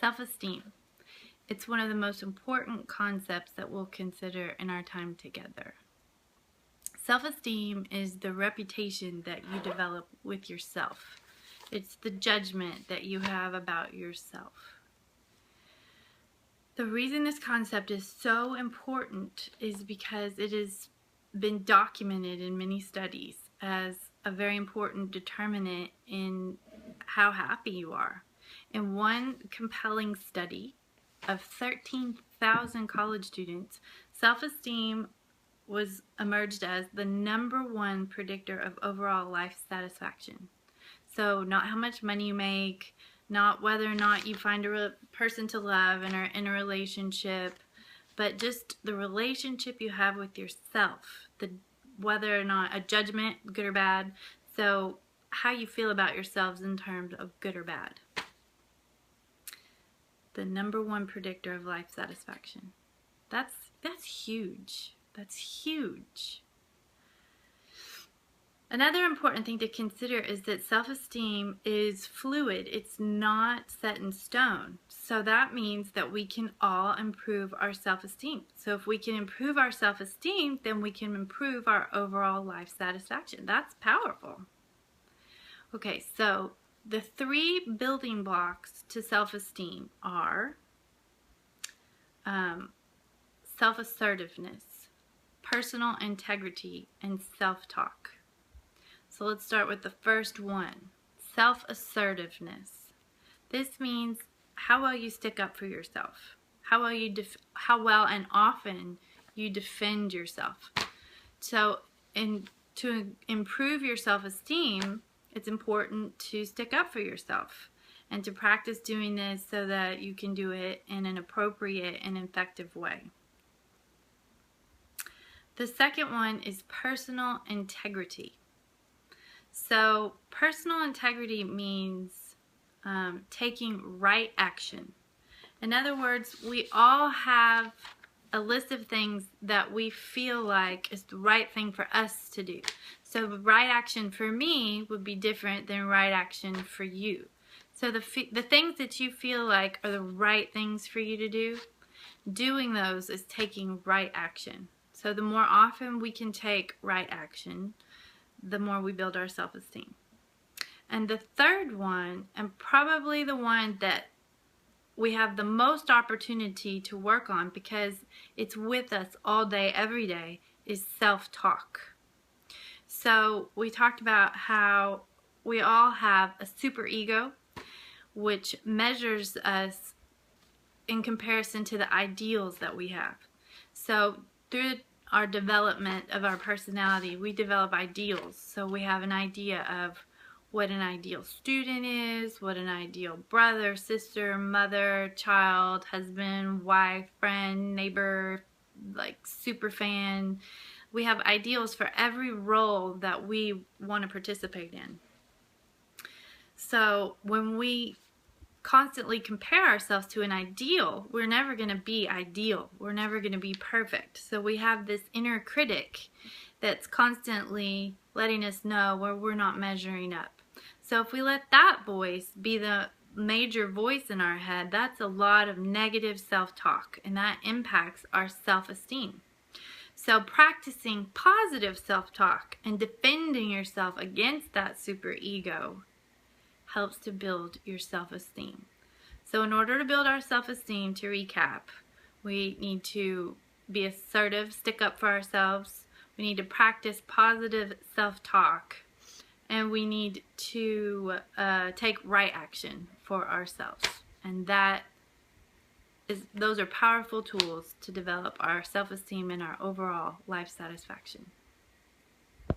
Self-esteem. It's one of the most important concepts that we'll consider in our time together. Self-esteem is the reputation that you develop with yourself. It's the judgment that you have about yourself. The reason this concept is so important is because it has been documented in many studies as a very important determinant in how happy you are. In one compelling study of 13,000 college students, self-esteem was emerged as the #1 predictor of overall life satisfaction. So not how much money you make, not whether or not you find a person to love and are in a relationship, but just the relationship you have with yourself, whether or not a judgment, good or bad. So how you feel about yourselves in terms of good or bad. The #1 predictor of life satisfaction. That's huge. That's huge. Another important thing to consider is that self-esteem is fluid. It's not set in stone. So that means that we can all improve our self-esteem. So if we can improve our self-esteem, then we can improve our overall life satisfaction. That's powerful. Okay, so the 3 building blocks to self-esteem are self-assertiveness, personal integrity, and self-talk. So let's start with the first one, self-assertiveness. This means how well you stick up for yourself, how well and often you defend yourself. So to improve your self-esteem, it's important to stick up for yourself and to practice doing this so that you can do it in an appropriate and effective way. The second one is personal integrity. So personal integrity means taking right action. In other words, we all have a list of things that we feel like is the right thing for us to do. So right action for me would be different than right action for you. So the things that you feel like are the right things for you to do, doing those is taking right action. So the more often we can take right action, the more we build our self-esteem. And the third one, and probably the one that we have the most opportunity to work on because it's with us all day, every day, is self-talk. So we talked about how we all have a superego, which measures us in comparison to the ideals that we have. So through our development of our personality, we develop ideals. So we have an idea of what an ideal student is, what an ideal brother, sister, mother, child, husband, wife, friend, neighbor, like super fan. We have ideals for every role that we want to participate in. So when we constantly compare ourselves to an ideal, we're never going to be ideal. We're never going to be perfect. So we have this inner critic that's constantly letting us know where we're not measuring up. So if we let that voice be the major voice in our head, that's a lot of negative self-talk, and that impacts our self-esteem. So practicing positive self-talk and defending yourself against that superego helps to build your self-esteem. So in order to build our self-esteem, to recap, we need to be assertive, stick up for ourselves. We need to practice positive self-talk. And we need to take right action for ourselves. And those are powerful tools to develop our self-esteem and our overall life satisfaction.